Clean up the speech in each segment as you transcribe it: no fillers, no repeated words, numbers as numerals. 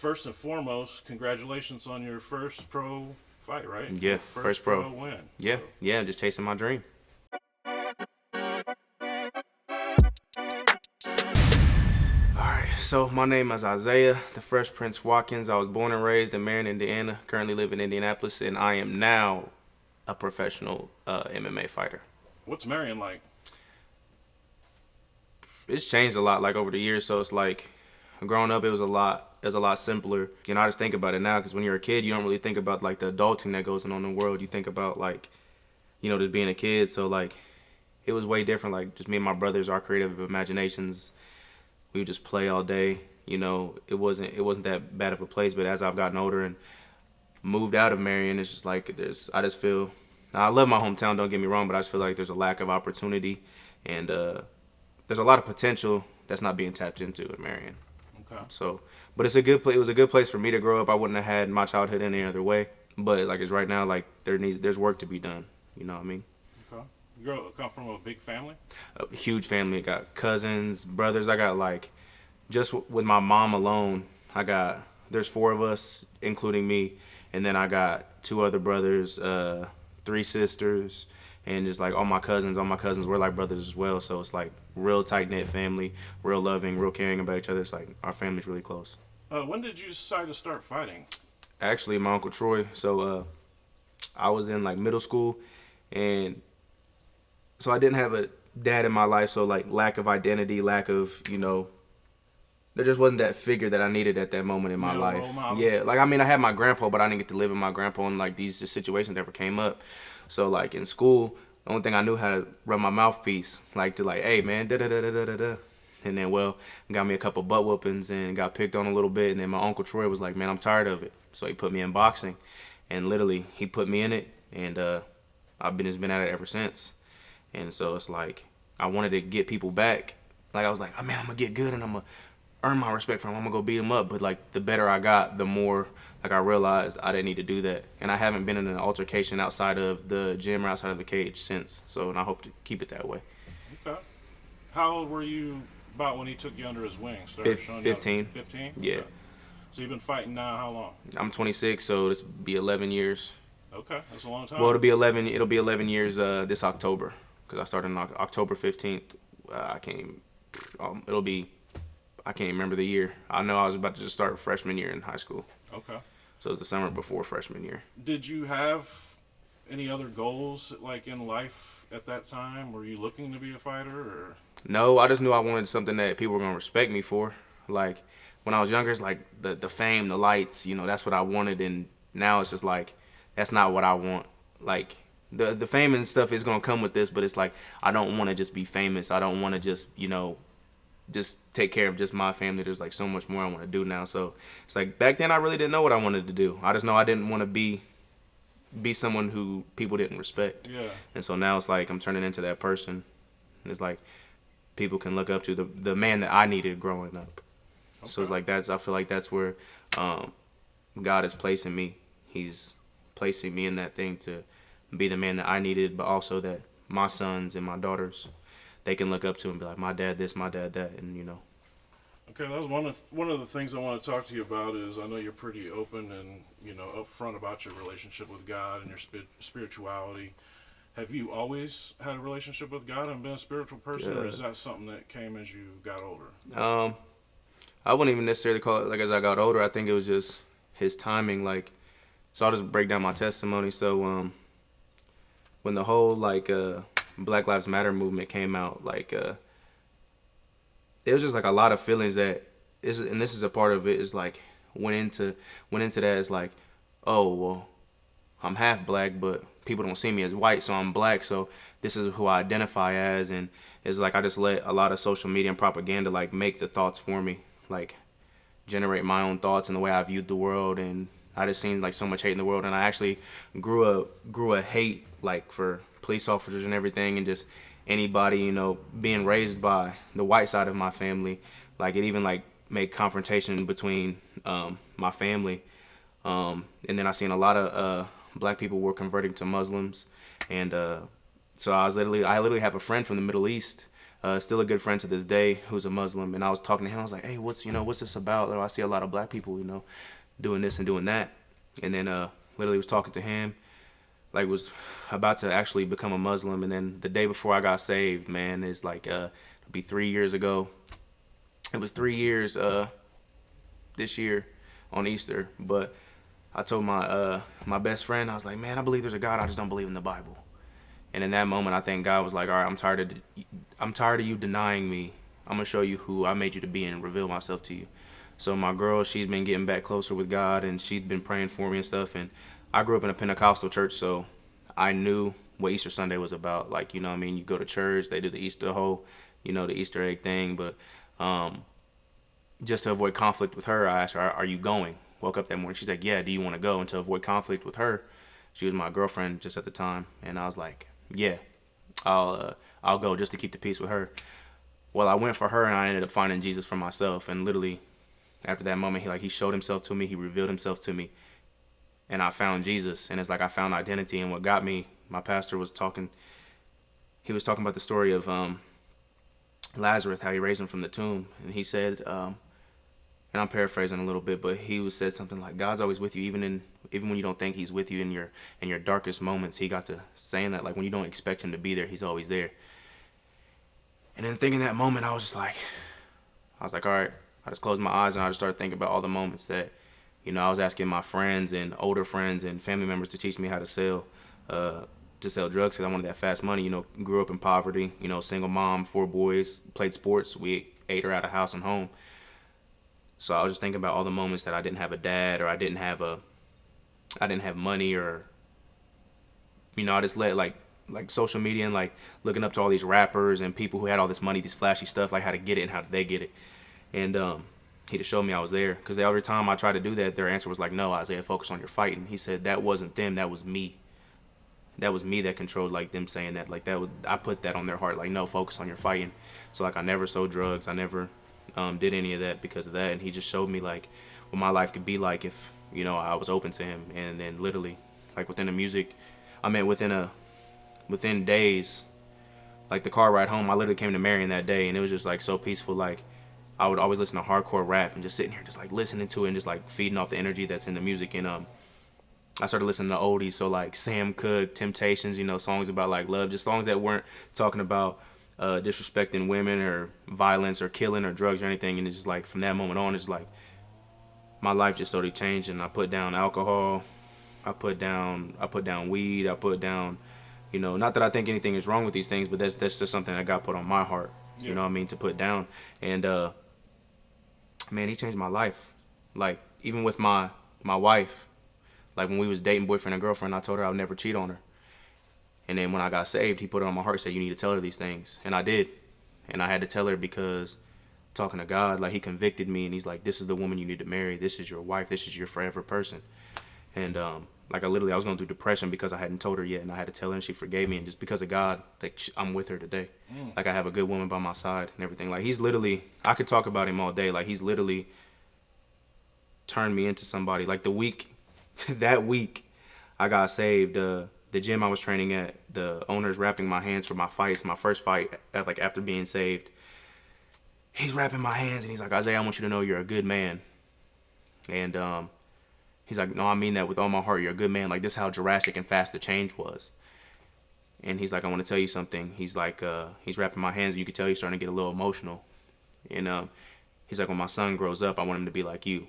first and foremost, congratulations on your first pro fight, right? Yeah, first pro win. Yeah, So, yeah, just chasing my dream. Alright, so my name is Isaiah, the Fresh Prince Watkins. I was born and raised in Marion, Indiana, currently live in Indianapolis, and I am now a professional MMA fighter. what's Marion like? It's changed a lot, like, over the years, so it's like, growing up, it was a lot simpler. You know, I just think about it now, because when you're a kid, you don't really think about, like, the adulting that goes on in the world. You think about, like, you know, just being a kid, so, like, it was way different, like, just me and my brothers, our creative imaginations. We would just play all day. You know, it wasn't that bad of a place. But as I've gotten older and moved out of Marion, it's just like I just feel. I love my hometown. Don't get me wrong, but I just feel like there's a lack of opportunity, and there's a lot of potential that's not being tapped into in Marion. Okay. So, but it's a good place. It was a good place for me to grow up. I wouldn't have had my childhood any other way. But like it's right now, like there's work to be done. You know what I mean? Okay. Come from a big family? A huge family. I got cousins, brothers. I got like, just with my mom alone, there's 4 of us, including me. And then I got 2 other brothers, 3 sisters, and just like all my cousins, we're like brothers as well. So it's like real tight-knit family, real loving, real caring about each other. It's like our family's really close. When did you decide to start fighting? Actually, my Uncle Troy. So I was in like middle school, and so I didn't have a dad in my life, so like lack of identity, lack of, you know, there just wasn't that figure that I needed at that moment in my life. Yeah, like I mean, I had my grandpa, but I didn't get to live with my grandpa, and like these situations never came up. So like in school, the only thing I knew how to run my mouthpiece, like to like, hey man, da da da da da da da. And then got me a couple butt whoopings and got picked on a little bit, and then my Uncle Troy was like, man, I'm tired of it. So he put me in boxing, and literally he put me in it, and I've been at it ever since. And so it's like I wanted to get people back. Like I was like, oh man, I'm gonna get good and I'm gonna earn my respect from them. I'm gonna go beat them up. But like the better I got, the more like I realized I didn't need to do that. And I haven't been in an altercation outside of the gym or outside of the cage since. So, and I hope to keep it that way. Okay. How old were you about when he took you under his wing? 15. 15? Yeah. Okay. So you've been fighting now how long? I'm 26, so this will be 11 years. Okay, that's a long time. Well, it'll be 11 years this October, because I started on October 15th. I can't even remember the year. I know I was about to just start freshman year in high school. Okay. So it was the summer before freshman year. Did you have any other goals like in life at that time? Were you looking to be a fighter or? No, I just knew I wanted something that people were gonna respect me for. Like when I was younger, it's like the fame, the lights, you know, that's what I wanted. And now it's just like that's not what I want. Like the fame and stuff is gonna come with this, but it's like I don't want to just be famous. I don't want to just, you know, just take care of just my family. There's like so much more I want to do now. So it's like back then I really didn't know what I wanted to do. I just know I didn't want to be someone who people didn't respect. Yeah. And so now it's like I'm turning into that person. And it's like people can look up to the man that I needed growing up. Okay. So it's like I feel like that's where God is placing me. He's placing me in that thing to be the man that I needed, but also that my sons and my daughters, they can look up to and be like, my dad this, my dad that, and you know. Okay, that was one of the things I want to talk to you about. Is I know you're pretty open and, you know, upfront about your relationship with God and your spirituality. Have you always had a relationship with God and been a spiritual person, or is that something that came as you got older? I wouldn't even necessarily call it like as I got older. I think it was just His timing. Like, so I'll just break down my testimony. So when the whole like Black Lives Matter movement came out, like it was just like a lot of feelings and this is a part of it, is like went into that. It's like, oh well, I'm half black, but people don't see me as white, so I'm black, so this is who I identify as. And it's like I just let a lot of social media and propaganda like make the thoughts for me, like generate my own thoughts and the way I viewed the world. And I just seen like so much hate in the world, and I actually grew a hate like for police officers and everything, and just anybody, you know, being raised by the white side of my family. Like it even like made confrontation between my family, and then I seen a lot of black people were converting to Muslims, and so I literally have a friend from the Middle East Still a good friend to this day, who's a Muslim. And I was talking to him. I was like, hey, what's this about? I see a lot of black people, doing this and doing that. And then literally was talking to him, like was about to actually become a Muslim. And then the day before I got saved, man, it's like it'll be 3 years ago. It was 3 years this year on Easter. But I told my best friend, I was like, man, I believe there's a God. I just don't believe in the Bible. And in that moment, I think God was like, all right, I'm tired of you denying me. I'm going to show you who I made you to be and reveal myself to you. So my girl, she's been getting back closer with God, and she's been praying for me and stuff. And I grew up in a Pentecostal church, so I knew what Easter Sunday was about. Like, you go to church, they do the Easter whole, the Easter egg thing. But just to avoid conflict with her, I asked her, are you going? Woke up that morning, she's like, yeah, do you want to go? And to avoid conflict with her, she was my girlfriend just at the time. And I was like, yeah, I'll go just to keep the peace with her. Well, I went for her, and I ended up finding Jesus for myself. And literally, after that moment, he showed himself to me. He revealed himself to me, and I found Jesus. And it's like I found identity. And what got me, my pastor was talking. He was talking about the story of Lazarus, how he raised him from the tomb, and he said, and I'm paraphrasing a little bit, but he said something like, God's always with you, even when you don't think he's with you in your darkest moments. He got to saying that, like, when you don't expect him to be there, he's always there. And then thinking that moment, I was like, all right. I just closed my eyes, and I just started thinking about all the moments that, I was asking my friends and older friends and family members to teach me how to sell drugs, because I wanted that fast money. Grew up in poverty, single mom, 4 boys, played sports. We ate her out of house and home. So I was just thinking about all the moments that I didn't have a dad, or I didn't have money, or, I just let like social media and like looking up to all these rappers and people who had all this money, these flashy stuff, like how to get it and how did they get it. And he just showed me I was there, because every time I tried to do that, their answer was like, no, Isaiah, focus on your fighting. He said that wasn't them, that was me. That was me that controlled, like, them saying that. Like, I put that on their heart, like, no, focus on your fighting. So, like, I never sold drugs. I never did any of that because of that. And he just showed me, like, what my life could be like if, I was open to him. And then literally, like, within the music, I mean, within days, like, the car ride home, I literally came to Marion that day, and it was just, like, so peaceful. Like, I would always listen to hardcore rap and just sitting here just, like, listening to it and just, like, feeding off the energy that's in the music. And I started listening to oldies, so like Sam Cooke, Temptations, songs about like love, just songs that weren't talking about disrespecting women or violence or killing or drugs or anything. And it's just like from that moment on, it's like my life just started changing. I put down alcohol, I put down weed, I put down, not that I think anything is wrong with these things, but that's just something that got put on my heart, to put down. And man, he changed my life. Like even with my wife. Like, when we was dating boyfriend and girlfriend, I told her I would never cheat on her. And then when I got saved, he put it on my heart, said, you need to tell her these things. And I did. And I had to tell her because talking to God, like, he convicted me, and he's like, this is the woman you need to marry. This is your wife. This is your forever person. And, like, I was going through depression because I hadn't told her yet, and I had to tell her, and she forgave me. And just because of God, like, I'm with her today. Like, I have a good woman by my side and everything. Like, he's literally, I could talk about him all day. Like, he's literally turned me into somebody. Like, that week I got saved, the gym I was training at, the owner's wrapping my hands for my fights, my first fight, like after being saved. He's wrapping my hands and he's like, Isaiah, I want you to know you're a good man. And he's like, no, I mean that with all my heart, you're a good man. Like, this is how drastic and fast the change was. And he's like, I want to tell you something. He's like, he's wrapping my hands and you can tell he's starting to get a little emotional. And he's like, when my son grows up, I want him to be like you.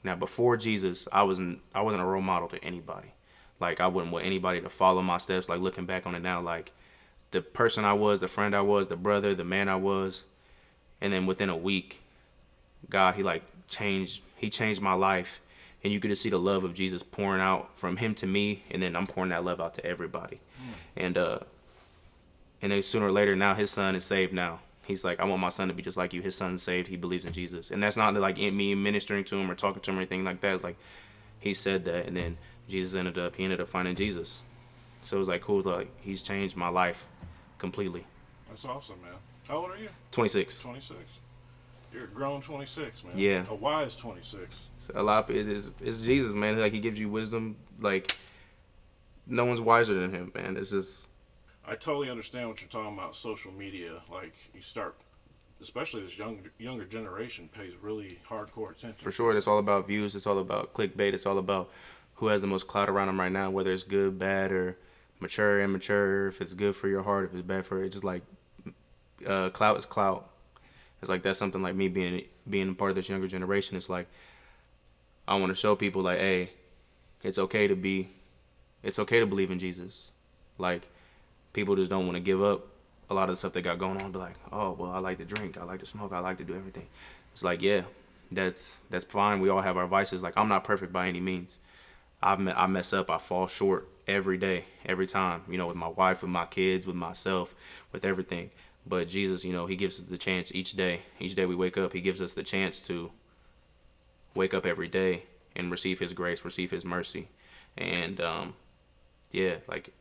Now, before Jesus, I wasn't a role model to anybody. Like, I wouldn't want anybody to follow my steps. Like, looking back on it now, like, the person I was, the friend I was, the brother, the man I was. And then within a week, God, he changed my life. And you could just see the love of Jesus pouring out from him to me. And then I'm pouring that love out to everybody. And then sooner or later, now his son is saved now. He's like, I want my son to be just like you. His son's saved. He believes in Jesus. And that's not like me ministering to him or talking to him or anything like that. It's like he said that, and then he ended up finding Jesus. So it was like cool. Like, he's changed my life completely. That's awesome, man. How old are you? 26. 26. You're a grown 26, man. Yeah. A wise 26. So a lot of it's Jesus, man. Like, he gives you wisdom. Like, no one's wiser than him, man. It's just. I totally understand what you're talking about. Social media, like you start, especially this younger generation, pays really hardcore attention. For sure, it's all about views. It's all about clickbait. It's all about who has the most clout around them right now, whether it's good, bad, or mature, immature. If it's good for your heart, if it's bad for it, just like clout is clout. It's like that's something like me being a part of this younger generation. It's like I want to show people like, hey, it's okay to believe in Jesus. Like people just don't want to give up a lot of the stuff they got going on. Be like, oh well, I like to drink, I like to smoke, I like to do everything. It's like, yeah, that's fine. We all have our vices. Like I'm not perfect by any means. I mess up. I fall short every day, every time. You know, with my wife, with my kids, with myself, with everything. But Jesus, you know, He gives us the chance each day. Each day we wake up, He gives us the chance to wake up every day and receive His grace, receive His mercy. And yeah, like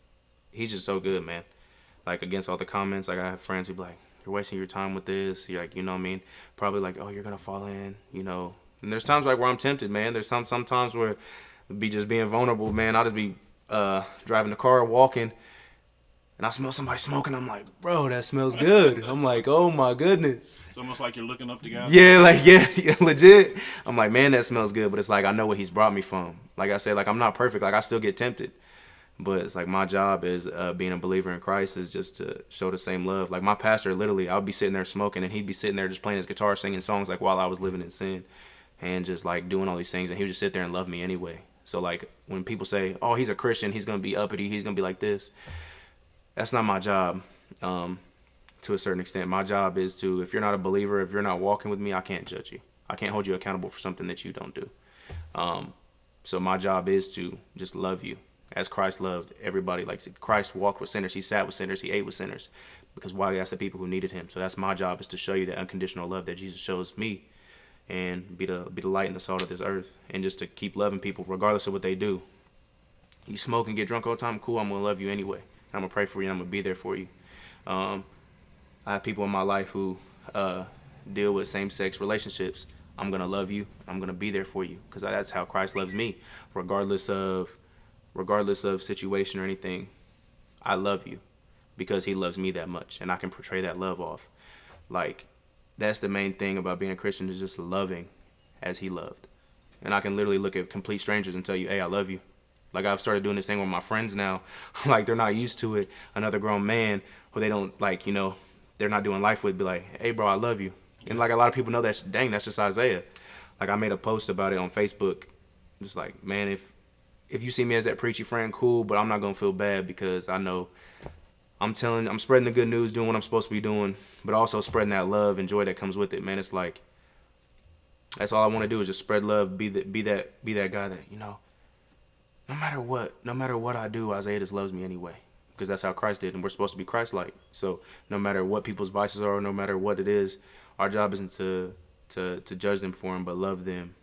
He's just so good, man. Like against all the comments, like I have friends who be like, you're wasting your time with this. You're like, you know what I mean? Probably like, oh, you're gonna fall in, you know. And there's times like where I'm tempted, man. There's sometimes where be just being vulnerable, man. I'll just be driving the car, walking, and I smell somebody smoking. I'm like, bro, that smells good. I'm like, oh my goodness. It's almost like you're looking up to God. Yeah, like yeah, legit. I'm like, man, that smells good. But it's like I know what He's brought me from. Like I said, like I'm not perfect. Like I still get tempted. But it's like my job is being a believer in Christ is just to show the same love. Like my pastor, literally, I would be sitting there smoking and he'd be sitting there just playing his guitar, singing songs like while I was living in sin and just like doing all these things. And he would just sit there and love me anyway. So like when people say, oh, he's a Christian, he's going to be uppity, he's going to be like this. That's not my job to a certain extent. My job is to, if you're not a believer, if you're not walking with me, I can't judge you. I can't hold you accountable for something that you don't do. So my job is to just love you. As Christ loved everybody, like Christ walked with sinners, He sat with sinners, He ate with sinners, because why? That's the people who needed Him. So that's my job, is to show you the unconditional love that Jesus shows me, and be the light and the salt of this earth, and just to keep loving people regardless of what they do. You smoke and get drunk all the time, cool. I'm gonna love you anyway. I'm gonna pray for you. And I'm gonna be there for you. I have people in my life who deal with same-sex relationships. I'm gonna love you. I'm gonna be there for you, because that's how Christ loves me, regardless of situation or anything. I love you because He loves me that much, and I can portray that love off. Like that's the main thing about being a Christian, is just loving as He loved. And I can literally look at complete strangers and tell you, hey, I love you. Like I've started doing this thing with my friends now. Like they're not used to it. Another grown man who they don't like, you know, they're not doing life with, be like, hey bro, I love you. And like a lot of people know that's just Isaiah. Like I made a post about it on Facebook. Just like, man, if you see me as that preachy friend, cool, but I'm not gonna feel bad, because I know I'm spreading the good news, doing what I'm supposed to be doing, but also spreading that love and joy that comes with it, man. It's like that's all I want to do, is just spread love, be that guy that, you know, no matter what I do, Isaiah just loves me anyway, because that's how Christ did, and we're supposed to be Christ-like. So no matter what people's vices are, no matter what it is, our job isn't to judge them for them, but love them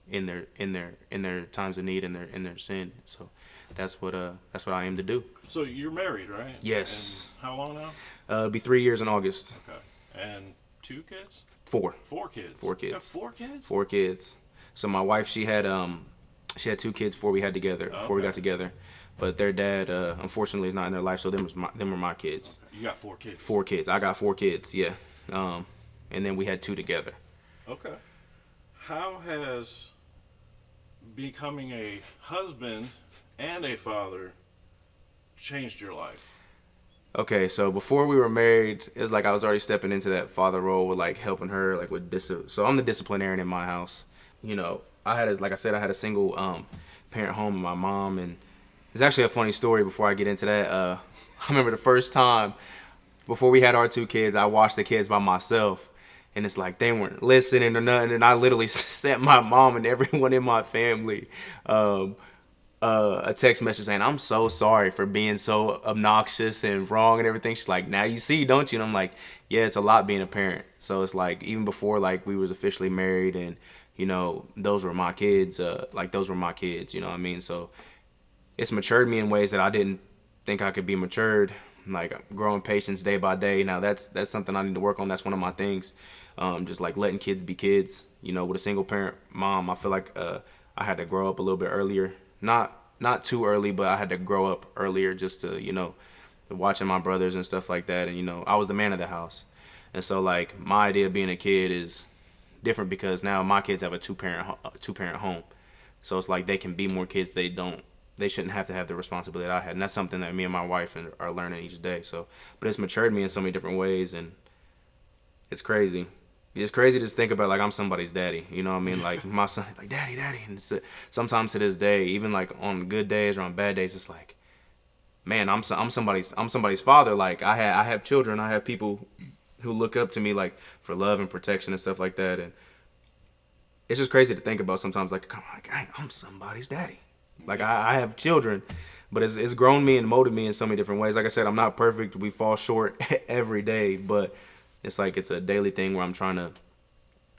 in their times of need, in their sin. So that's what I aim to do. So you're married, right? Yes. And how long now? It'll be 3 years in August. Okay. And 2 kids? 4. 4 kids. 4 kids. You have 4 kids? 4 kids. So my wife, she had 2 kids before we got together. But their dad, unfortunately, is not in their life. So them were my kids. Okay. You got 4 kids. 4 kids. I got 4 kids. Yeah. And then we had 2 together. Okay. How has becoming a husband and a father changed your life? Okay, so before we were married, it was like I was already stepping into that father role with like helping her, like with so I'm the disciplinarian in my house. You know, I had a single parent home with my mom, and it's actually a funny story. Before I get into that, I remember the first time before we had our 2 kids, I watched the kids by myself. And it's like they weren't listening or nothing. And I literally sent my mom and everyone in my family a text message saying, I'm so sorry for being so obnoxious and wrong and everything. She's like, now you see, don't you? And I'm like, yeah, it's a lot being a parent. So it's like, even before like we was officially married and, you know, those were my kids, you know what I mean? So it's matured me in ways that I didn't think I could be matured. Like growing patience day by day. Now that's something I need to work on. That's one of my things. Just like letting kids be kids. You know, with a single parent mom, I feel like I had to grow up a little bit earlier. Not too early, but I had to grow up earlier just to, you know, watching my brothers and stuff like that. And, you know, I was the man of the house. And so, like, my idea of being a kid is different because now my kids have a two-parent home. So it's like they can be more kids. They shouldn't have to have the responsibility that I had. And that's something that me and my wife are learning each day. So, but it's matured me in so many different ways. And it's crazy. It's crazy to think about, like, I'm somebody's daddy. You know what I mean? Like, my son, like, daddy. And sometimes to this day, even, like, on good days or on bad days, it's like, man, I'm somebody's father. Like, I have children. I have people who look up to me, like, for love and protection and stuff like that. And it's just crazy to think about sometimes, like, I'm somebody's daddy. Like, I have children, but it's grown me and molded me in so many different ways. Like I said, I'm not perfect. We fall short every day, but it's like it's a daily thing where I'm trying to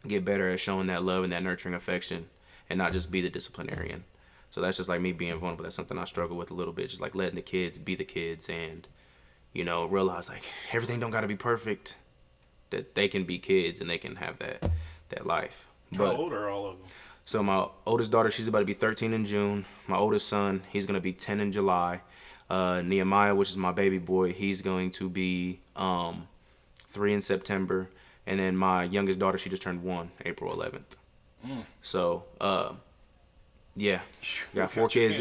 get better at showing that love and that nurturing affection and not just be the disciplinarian. So that's just like me being vulnerable. That's something I struggle with a little bit, just like letting the kids be the kids and, you know, realize, like, everything don't got to be perfect, that they can be kids and they can have that life. How old are all of them? So my oldest daughter, she's about to be 13 in June. My oldest son, he's going to be 10 in July. Nehemiah, which is my baby boy, he's going to be 3 in September. And then my youngest daughter, she just turned 1, April 11th. So, yeah, got 4 kids.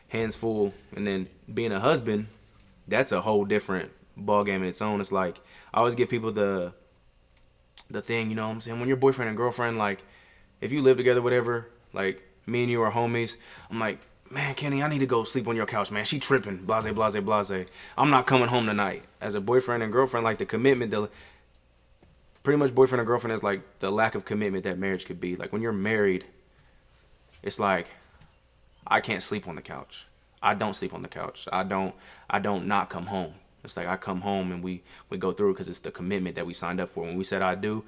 Hands full. And then being a husband, that's a whole different ball game in its own. It's like, I always give people the thing, you know what I'm saying? When you're boyfriend and girlfriend, like, if you live together, whatever, like, me and you are homies, I'm like, man, Kenny, I need to go sleep on your couch, man. She tripping, blase, blase, blase. I'm not coming home tonight. As a boyfriend and girlfriend, like, the commitment, pretty much boyfriend and girlfriend is like the lack of commitment that marriage could be. Like, when you're married, it's like, I can't sleep on the couch. I don't sleep on the couch. I don't not come home. It's like I come home and we go through it because it's the commitment that we signed up for. When we said I do,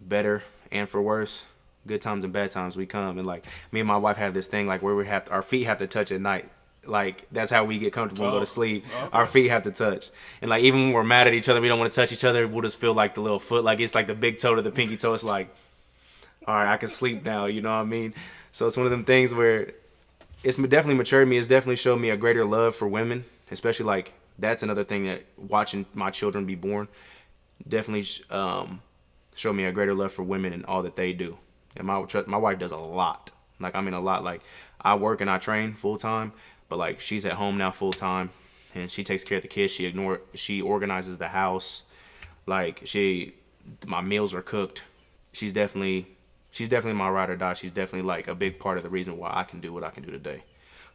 better and for worse, good times and bad times, we come. And, like, me and my wife have this thing, like, where our feet have to touch at night. Like, that's how we get comfortable and go to sleep. Okay. Our feet have to touch. And, like, even when we're mad at each other, we don't want to touch each other, we'll just feel like the little foot, like, it's like the big toe to the pinky toe. It's like, all right, I can sleep now, you know what I mean? So it's one of them things where it's definitely matured me. It's definitely showed me a greater love for women, especially, like, that's another thing that watching my children be born definitely showed me a greater love for women and all that they do. And my wife does a lot. Like, I mean, a lot. Like, I work and I train full time, but, like, she's at home now full time, and she takes care of the kids. She organizes the house. Like, my meals are cooked. She's definitely my ride or die. She's definitely, like, a big part of the reason why I can do what I can do today.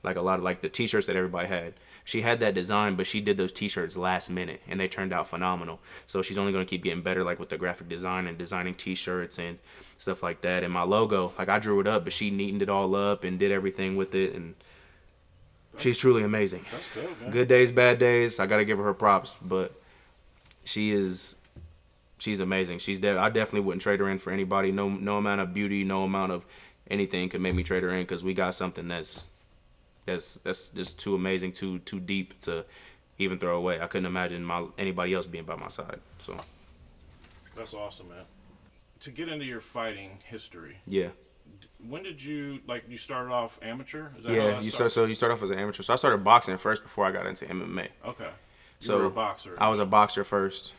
Like, a lot of, like, the t-shirts that everybody had. She had that design, but she did those t-shirts last minute, and they turned out phenomenal. So she's only going to keep getting better, like, with the graphic design and designing t-shirts and stuff like that. And my logo, like, I drew it up, but she neatened it all up and did everything with it, and she's truly amazing. That's dope, man. Good days, bad days, I got to give her props, but she's amazing. I definitely wouldn't trade her in for anybody. No amount of beauty, no amount of anything could make me trade her in, because we got something that's just too amazing, too deep to even throw away. I couldn't imagine anybody else being by my side. So that's awesome, man. To get into your fighting history, yeah. When did you started off amateur? Is that Yeah, you start off as an amateur. So I started boxing first before I got into MMA. Okay. You were a boxer. I was a boxer first.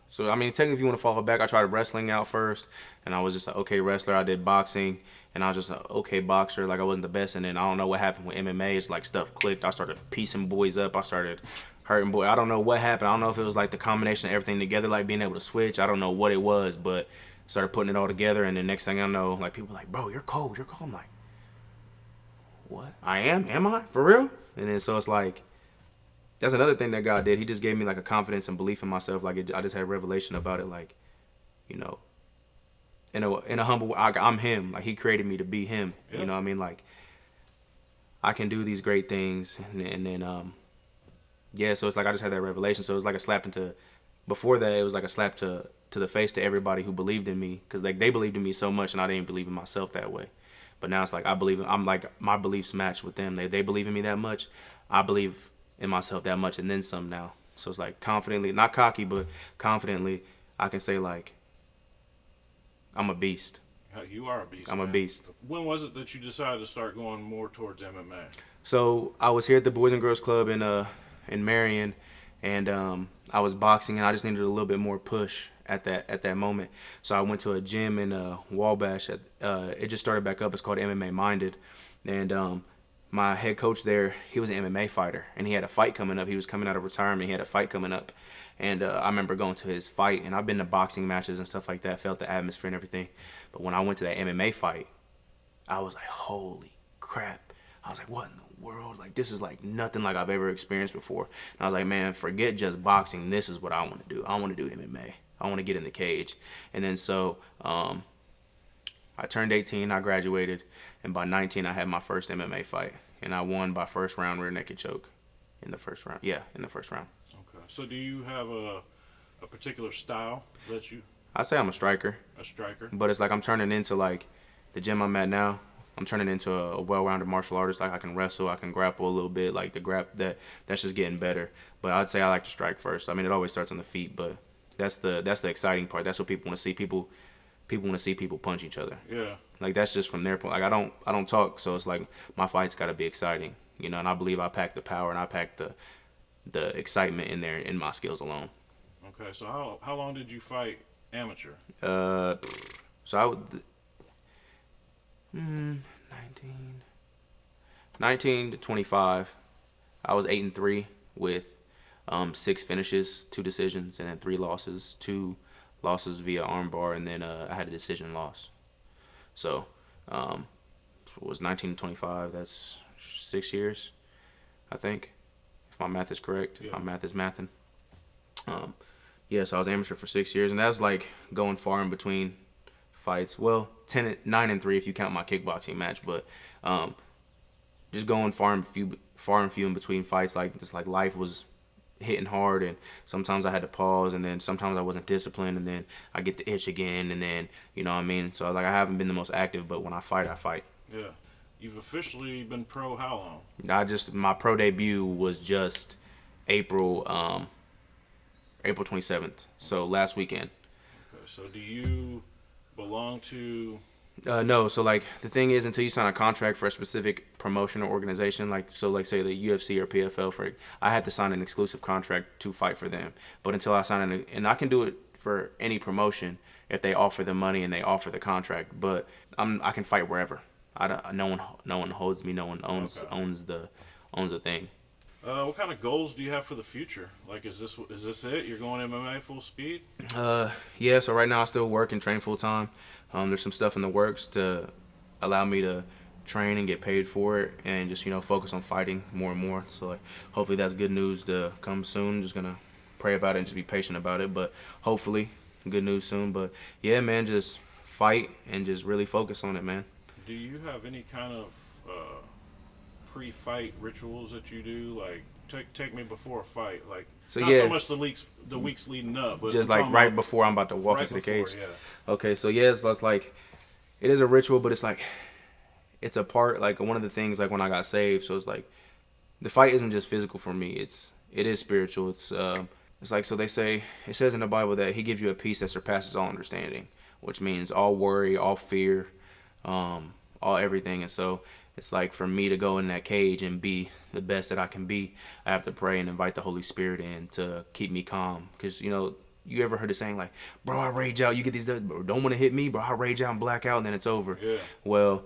So, I mean, technically, if you want to follow back, I tried wrestling out first, and I was just an okay wrestler. I did boxing, and I was just an okay boxer. Like, I wasn't the best, and then I don't know what happened with MMA. It's like stuff clicked. I started piecing boys up. I started hurting boys. I don't know what happened. I don't know if it was like the combination of everything together, like being able to switch. I don't know what it was, but started putting it all together, and the next thing I know, like, people were like, bro, you're cold. I'm like, what? I am? Am I? For real? And then so it's like, that's another thing that God did. He just gave me, like, a confidence and belief in myself. Like, I just had a revelation about it. Like, you know, in a humble way, I'm him. Like, he created me to be him. Yeah. You know what I mean? Like, I can do these great things. And then, yeah, so it's like I just had that revelation. So it was like a slap before that, it was like a slap to the face to everybody who believed in me. Because, like, they believed in me so much, and I didn't believe in myself that way. But now it's like I'm like, my beliefs match with them. They believe in me that much. I believe in myself that much and then some now. So it's like confidently, not cocky, but confidently, I can say, like, I'm a beast. You are a beast. I'm a beast. When was it that you decided to start going more towards MMA? So I was here at the Boys and Girls Club in Marion, and I was boxing, and I just needed a little bit more push at that moment. So I went to a gym in Wabash. It just started back up. It's called MMA Minded, and my head coach there, he was an MMA fighter, and he had a fight coming up. He was coming out of retirement. He had a fight coming up, and I remember going to his fight, and I've been to boxing matches and stuff like that, felt the atmosphere and everything. But when I went to that MMA fight, I was like, holy crap. I was like, what in the world? Like, this is like nothing like I've ever experienced before. And I was like, man, forget just boxing. This is what I want to do. I want to do MMA. I want to get in the cage. And then so I turned 18, I graduated, and by 19, I had my first MMA fight. And I won by first round rear naked choke in the first round. Yeah, in the first round. Okay. So do you have a particular style that you... I say I'm a striker. A striker? But it's like I'm turning into, like, the gym I'm at now, I'm turning into a well-rounded martial artist. Like, I can wrestle, I can grapple a little bit. Like, that's just getting better. But I'd say I like to strike first. I mean, it always starts on the feet, but that's the exciting part. That's what people want to see. People want to see people punch each other. Yeah. Like, that's just from their point. Like, I don't talk, so it's like my fights got to be exciting, you know. And I believe I pack the power and I pack the excitement in there in my skills alone. Okay, so how long did you fight amateur? So I would 19 to 25. I was 8-3 with 6 finishes, 2 decisions, and then 3 losses. 2 losses via armbar, and then I had a decision loss. So it was 19 to 25. That's 6 years, I think, if my math is correct. Yeah. My math is mathing. So I was amateur for 6 years, and that was like going far in between fights. Well, 9-3 if you count my kickboxing match, but just going far and few in between fights. Like, just like life was hitting hard, and sometimes I had to pause, and then sometimes I wasn't disciplined, and then I get the itch again, and then, you know what I mean? So, like, I haven't been the most active, but when I fight, I fight. Yeah. You've officially been pro how long? My pro debut was just April 27th, so last weekend. Okay, so do you belong to... No, so like the thing is, until you sign a contract for a specific promotion or organization, like say the UFC or PFL, I had to sign an exclusive contract to fight for them. But until I sign and I can do it for any promotion if they offer the money and they offer the contract. But I can fight wherever. No one holds me. No one owns the thing. What kind of goals do you have for the future? Like, is this it? You're going MMA full speed? Yeah, so right now I still work and train full time. There's some stuff in the works to allow me to train and get paid for it, and just, you know, focus on fighting more and more. So, like, hopefully that's good news to come soon. Just gonna pray about it and just be patient about it, but hopefully good news soon. But yeah, man, just fight and just really focus on it, man. Do you have any kind of pre-fight rituals that you do? Like, take me before a fight. Like, so not so much the weeks leading up, but just like right before I'm about to walk into the cage. Yeah. Okay, so yeah, it's like, it is a ritual, but it's like, it's a part, like, one of the things, like, when I got saved. So it's like, the fight isn't just physical for me. It is spiritual. It's like, so they say, it says in the Bible that He gives you a peace that surpasses all understanding, which means all worry, all fear, all everything. And so it's like, for me to go in that cage and be the best that I can be, I have to pray and invite the Holy Spirit in to keep me calm. Because, you know, you ever heard the saying, like, bro, I rage out. You get these, bro, don't want to hit me, bro. I rage out and black out, and then it's over. Yeah. Well,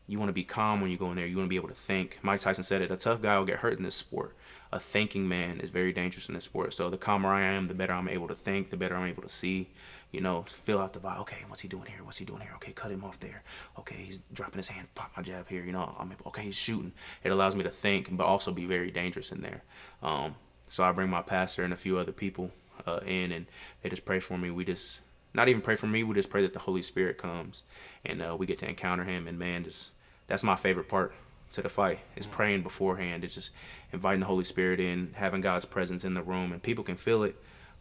you want to be calm when you go in there. You want to be able to think. Mike Tyson said it. A tough guy will get hurt in this sport. A thinking man is very dangerous in this sport. So the calmer I am, the better I'm able to think, the better I'm able to see, you know, fill out the vibe. Okay, what's he doing here? What's he doing here? Okay, cut him off there. Okay, he's dropping his hand, pop my jab here. You know, okay, he's shooting. It allows me to think, but also be very dangerous in there. So I bring my pastor and a few other people in, and they just pray for me. We just, not even pray for me, we just pray that the Holy Spirit comes, and we get to encounter Him. And man, that's my favorite part to the fight, is praying beforehand. It's just inviting the Holy Spirit in, having God's presence in the room, and people can feel it.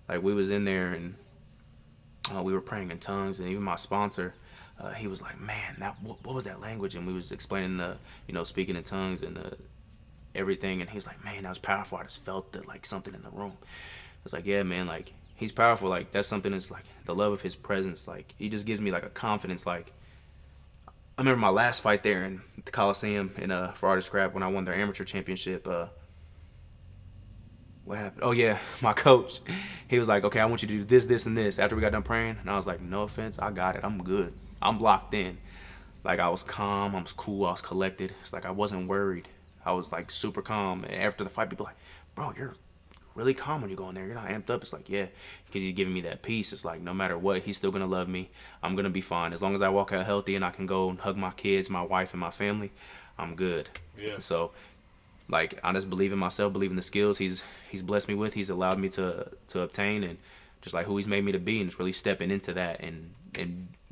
Like, we was in there, and we were praying in tongues, and even my sponsor, he was like, man, what was that language? And we was explaining speaking in tongues and everything, and he's like, man, that was powerful. I just felt like something in the room. It's like, yeah, man, like, He's powerful. Like, that's something that's like the love of His presence. Like, He just gives me like a confidence. Like, I remember my last fight there in the Coliseum for Artist Scrap when I won their amateur championship. what happened? Oh yeah, my coach. He was like, okay, I want you to do this, this, and this after we got done praying. And I was like, no offense, I got it. I'm good. I'm locked in. Like I was calm, I was cool, I was collected. It's like I wasn't worried. I was like super calm. And after the fight, people like, bro, you're really calm when you go in there. You're not amped up. It's like, yeah, because he's giving me that peace. It's like no matter what, he's still gonna love me. I'm gonna be fine as long as I walk out healthy and I can go and hug my kids, my wife, and my family. I'm good. Yeah. So, like, I just believe in myself, believe in the skills he's blessed me with. He's allowed me to obtain, and just like who he's made me to be, and just really stepping into that and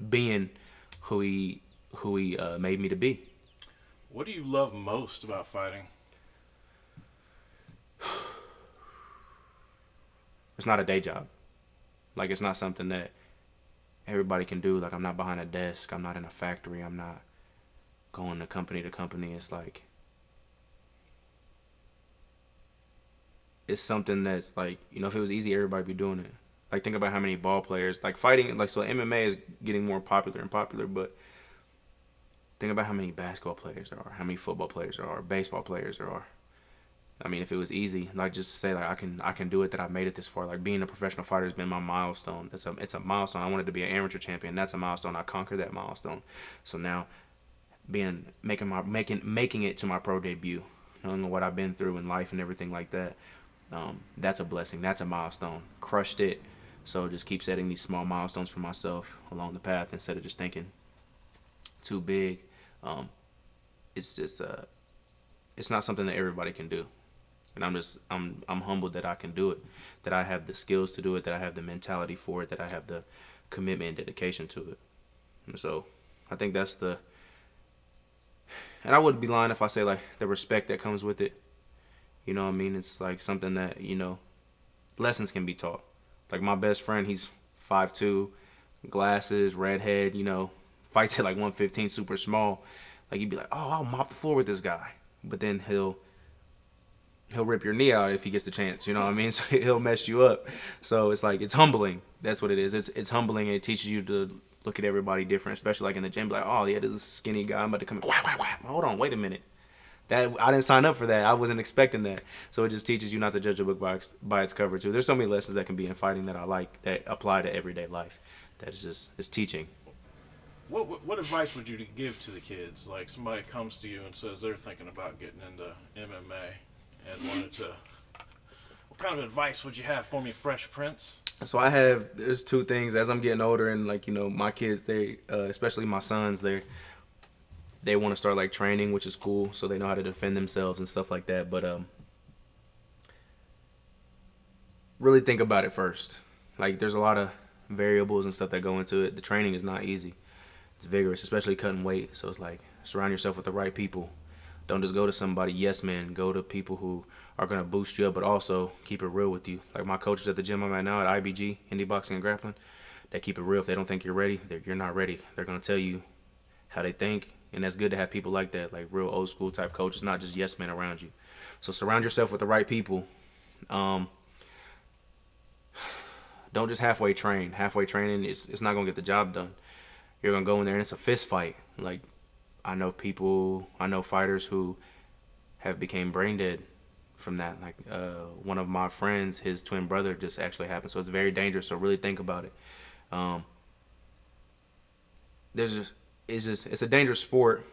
being who he made me to be. What do you love most about fighting? It's not a day job. Like, it's not something that everybody can do. Like, I'm not behind a desk. I'm not in a factory. I'm not going to company. It's like, it's something that's like, if it was easy, everybody would be doing it. Like, think about how many ball players, like fighting, like, so MMA is getting more popular and popular, but think about how many basketball players there are, how many football players there are, baseball players there are. I mean, if it was easy, like just say like I can do it, that I made it this far. Like being a professional fighter has been my milestone. It's a milestone. I wanted to be an amateur champion. That's a milestone. I conquered that milestone. So now, making it to my pro debut, knowing what I've been through in life and everything like that, that's a blessing. That's a milestone. Crushed it. So just keep setting these small milestones for myself along the path instead of just thinking too big. It's just it's not something that everybody can do. And I'm humbled that I can do it, that I have the skills to do it, that I have the mentality for it, that I have the commitment and dedication to it. And so I think that's and I wouldn't be lying if I say like the respect that comes with it. You know what I mean? It's like something that, lessons can be taught. Like my best friend, he's 5'2", glasses, redhead, fights at like 115, super small. Like you'd be like, oh, I'll mop the floor with this guy. But then he'll rip your knee out if he gets the chance, you know what I mean? So he'll mess you up. So it's like, it's humbling. That's what it is. It's humbling, and it teaches you to look at everybody different, especially like in the gym. Like, oh yeah, this is a skinny guy. I'm about to come in. Whap, whap, whap. Hold on, wait a minute. I didn't sign up for that. I wasn't expecting that. So it just teaches you not to judge a book by its cover too. There's so many lessons that can be in fighting that I like, that apply to everyday life. That is just, it's teaching. What advice would you give to the kids? Like somebody comes to you and says they're thinking about getting into MMA and wanted to. What kind of advice would you have for me, Fresh Prince? So there's two things as I'm getting older, and like, my kids, they, especially my sons, they want to start like training, which is cool. So they know how to defend themselves and stuff like that. But, really think about it first. Like there's a lot of variables and stuff that go into it. The training is not easy. It's vigorous, especially cutting weight. So it's like, surround yourself with the right people. Don't just go to somebody, yes man. Go to people who are going to boost you up, but also keep it real with you. Like my coaches at the gym I'm at now at IBG, Indie Boxing and Grappling, they keep it real. If they don't think you're ready, you're not ready. They're going to tell you how they think. And that's good to have people like that, like real old school type coaches, not just yes men around you. So surround yourself with the right people. Don't just halfway train. Halfway training, it's not going to get the job done. You're going to go in there and it's a fist fight. Like, I know fighters who have became brain dead from that. Like, one of my friends, his twin brother just actually happened. So it's very dangerous. So really think about it. It's a dangerous sport.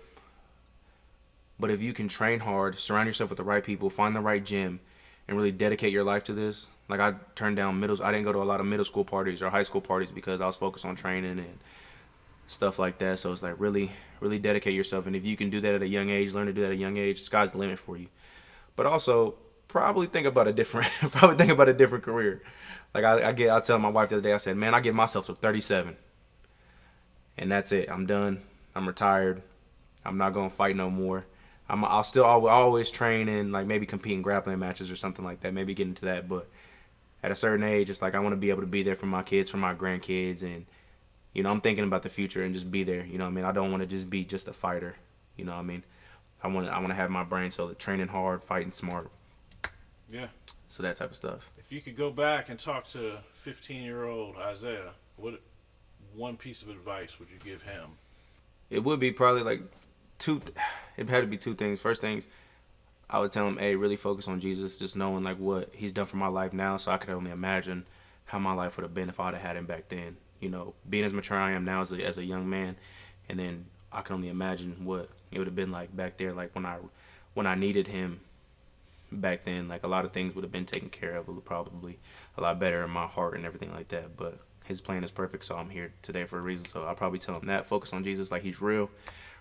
But if you can train hard, surround yourself with the right people, find the right gym, and really dedicate your life to this. Like I turned down I didn't go to a lot of middle school parties or high school parties because I was focused on training and stuff like that. So it's like really, really dedicate yourself. And if you can do that at a young age, learn to do that at a young age, sky's the limit for you. But also probably think about a different career. Like I tell my wife the other day, I said, man, I give myself to 37 and that's it. I'm done. I'm retired. I'm not going to fight no more. I'll always train and like maybe compete in grappling matches or something like that. Maybe get into that. But at a certain age, it's like I want to be able to be there for my kids, for my grandkids, and I'm thinking about the future and just be there. You know what I mean? I don't want to just be just a fighter. You know what I mean? I want to have my brain so that training hard, fighting smart. Yeah. So that type of stuff. If you could go back and talk to 15-year-old Isaiah, what one piece of advice would you give him? It would be probably like it had to be two things. First things, I would tell him, hey, really focus on Jesus, just knowing like what he's done for my life now. So I could only imagine how my life would have been if I'd have had him back then. You know, being as mature I am now as a young man, and then I can only imagine what it would have been like back there, like when I needed him back then. Like a lot of things would have been taken care of, probably a lot better in my heart and everything like that. But his plan is perfect, so I'm here today for a reason. So I'll probably tell him that, focus on Jesus, like he's real,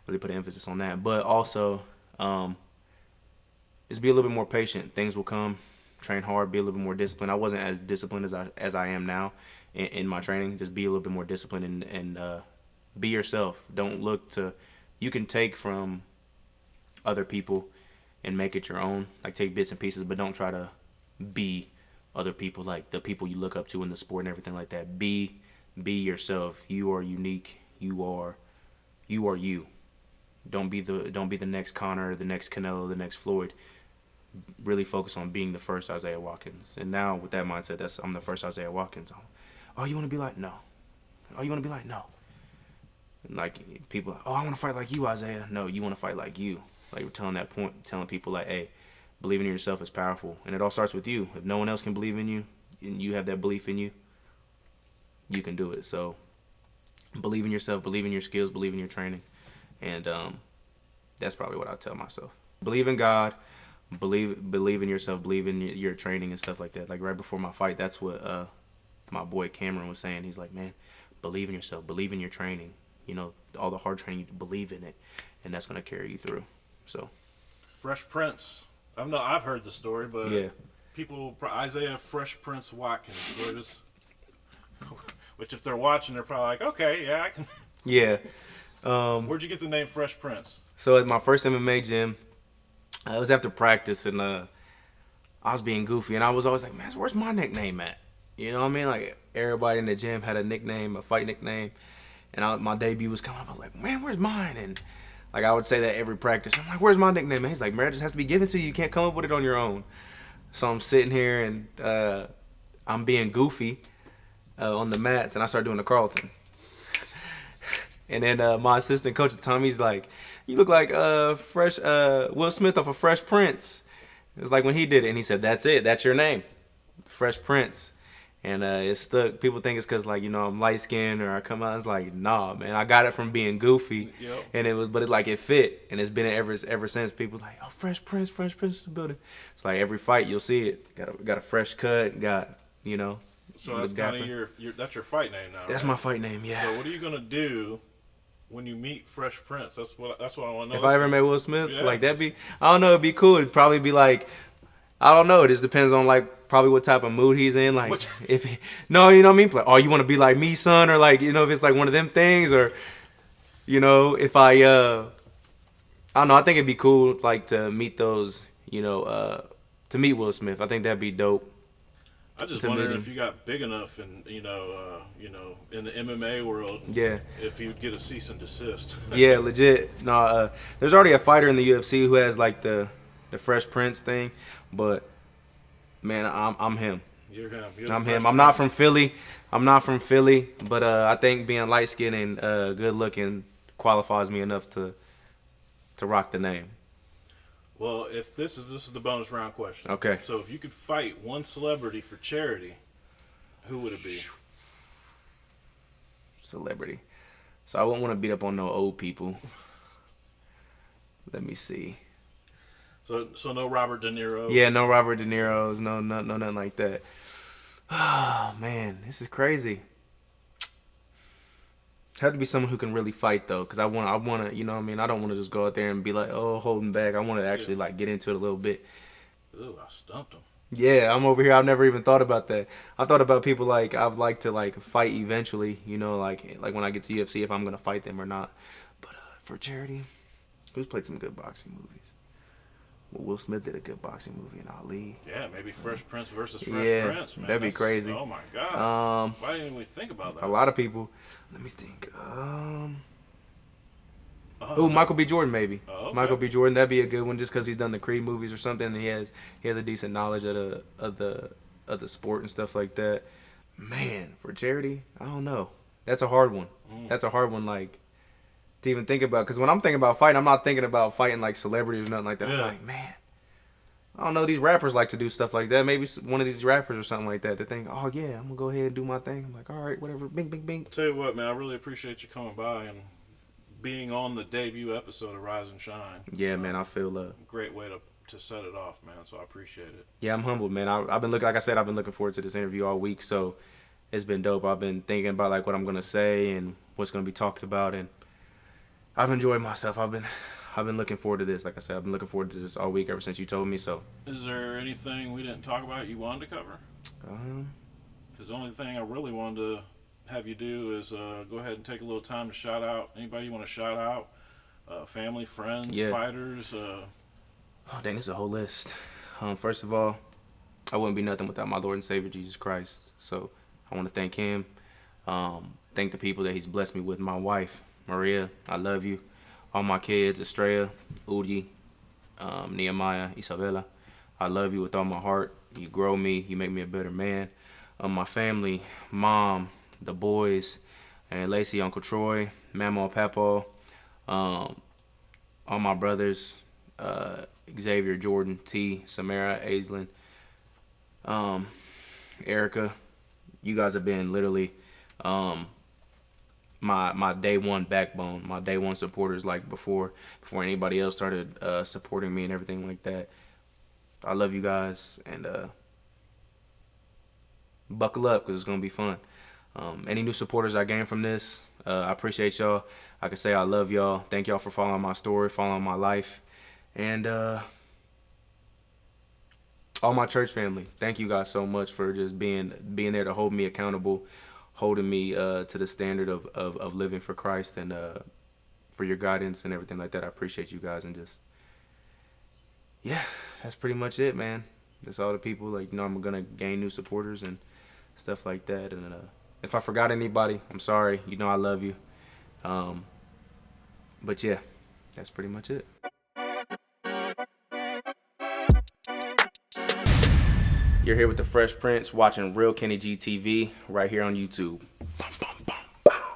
really put an emphasis on that. But also, just be a little bit more patient. Things will come. Train hard, be a little bit more disciplined. I wasn't as disciplined as I am now in my training. Just be a little bit more disciplined and be yourself. Don't look to, you can take from other people and make it your own, like take bits and pieces, but don't try to be other people, like the people you look up to in the sport and everything like that. Be yourself. You are unique. You are you. Don't be the next Conor, the next Canelo, the next Floyd. Really focus on being the first Isaiah Watkins. And now with that mindset, I'm the first Isaiah Watkins. Oh, you want to be like? No. Oh, you want to be like? No. And like people, oh, I want to fight like you, Isaiah. No, you want to fight like you. Like we're telling people like, hey, believing in yourself is powerful, and it all starts with you. If no one else can believe in you, and you have that belief in you, you can do it. So believe in yourself, believe in your skills, believe in your training, and that's probably what I tell myself. Believe in God, believe in yourself, believe in your training and stuff like that. Like right before my fight, that's what my boy Cameron was saying. He's like, man, believe in yourself, believe in your training. You know, all the hard training, you believe in it, and that's gonna carry you through. So, Fresh Prince. I've heard the story, but yeah, people, Isaiah Fresh Prince Watkins, which if they're watching, they're probably like, okay, yeah, I can. Yeah. Where'd you get the name Fresh Prince? So at my first MMA gym, it was after practice, and I was being goofy, and I was always like, man, where's my nickname at? You know what I mean? Like everybody in the gym had a nickname, a fight nickname, and my debut was coming up. I was like, man, where's mine? And like I would say that every practice. I'm like, where's my nickname? And he's like, man, it just has to be given to you. You can't come up with it on your own. So I'm sitting here and I'm being goofy on the mats, and I start doing the Carlton. And then my assistant coach at the time, he's like, you look like fresh Will Smith off of Fresh Prince. It was like when he did it, and he said, that's it. That's your name, Fresh Prince. And it stuck. People think it's because, like, you know, I'm light skinned or I come out. It's like, nah, man. I got it from being goofy. Yep. And it fit. And it's been ever since. People like, oh, Fresh Prince in the building. It's like every fight you'll see it. Got a fresh cut. Got, you know. So that's kind of that's your fight name now. That's right? my fight name. Yeah. So what are you gonna do when you meet Fresh Prince? That's what I want to know. If I ever met Will Smith, yeah, like that'd be. I don't know. It'd be cool. It'd probably be like. I don't know. It just depends on like probably what type of mood he's in. Like if he, no, you know what I mean. Like, oh, you want to be like me, son, or like, you know, if it's like one of them things, or you know, if I don't know. I think it'd be cool like to meet those, you know, to meet Will Smith. I think that'd be dope. I just wondering if you got big enough and in the MMA world. Yeah. If you would get a cease and desist. Yeah, legit. No, there's already a fighter in the UFC who has like the Fresh Prince thing. But man, I'm him. You're him. I'm him. I'm not from Philly. But I think being light skinned and good looking qualifies me enough to rock the name. Well, if this is the bonus round question. Okay. So if you could fight one celebrity for charity, who would it be? Celebrity. So I wouldn't want to beat up on no old people. Let me see. So no Robert De Niro. Yeah, no Robert De Niro's, no nothing like that. Oh man, this is crazy. Have to be someone who can really fight though, because I want to, you know what I mean? I don't want to just go out there and be like, oh, holding back. I want to actually like get into it a little bit. Ooh, I stumped him. Yeah, I'm over here. I've never even thought about that. I thought about people like I'd like to like fight eventually, you know, like when I get to UFC if I'm gonna fight them or not. But for charity, who's played some good boxing movies? Well, Will Smith did a good boxing movie in Ali. Yeah, maybe Fresh Prince versus Fresh Prince, man. That'd be crazy. Oh my God. Why didn't we think about that? A lot of people. Let me think. Michael B. Jordan maybe. Oh, okay. Michael B. Jordan, that'd be a good one just because he's done the Creed movies or something, and he has a decent knowledge of the sport and stuff like that. Man, for charity, I don't know. That's a hard one. That's a hard one, like to even think about. Because when I'm thinking about fighting, I'm not thinking about fighting like celebrities or nothing like that. Yeah. I'm like, man, I don't know, these rappers like to do stuff like that. Maybe one of these rappers or something like that. They think, oh yeah, I'm gonna go ahead and do my thing. I'm like, all right, whatever. Bing, bing, bing. Tell you what, man, I really appreciate you coming by and being on the debut episode of Rise and Shine. Yeah, man, I feel Great way to set it off, man. So I appreciate it. yeah, I'm humbled, man. I've been looking, like I said, I've been looking forward to this interview all week. So it's been dope. I've been thinking about like what I'm gonna say and what's gonna be talked about, and I've enjoyed myself. I've been looking forward to this. Like I said, I've been looking forward to this all week ever since you told me. So, is there anything we didn't talk about you wanted to cover? Because the only thing I really wanted to have you do is go ahead and take a little time to shout out anybody you want to shout out, family, friends, Yeah. fighters. Oh dang, it's a whole list. First of all, I wouldn't be nothing without my Lord and Savior Jesus Christ. So I want to thank Him. Thank the people that He's blessed me with. My wife, Maria, I love you. All my kids, Estrella, Udi, Nehemiah, Isabella, I love you with all my heart. You grow me. You make me a better man. My family, Mom, the boys, and Lacey, Uncle Troy, Mama, Papa, all my brothers, Xavier, Jordan, T, Samara, Aislinn, Erica. You guys have been literally my day one backbone, my day one supporters. Like before anybody else started supporting me and everything like that. I love you guys, and buckle up because it's gonna be fun. Any new supporters I gained from this, I appreciate y'all. I can say I love y'all. Thank y'all for following my story, following my life, and all my church family. Thank you guys so much for just being there to hold me accountable, holding me to the standard of living for Christ, and for your guidance and everything like that. I appreciate you guys, and just, yeah, that's pretty much it, man. That's all the people, like, you know, I'm gonna gain new supporters and stuff like that. And if I forgot anybody, I'm sorry. You know I love you. But yeah, that's pretty much it. You're here with the Fresh Prince, watching Real Kenny G TV right here on YouTube. Bum, bum.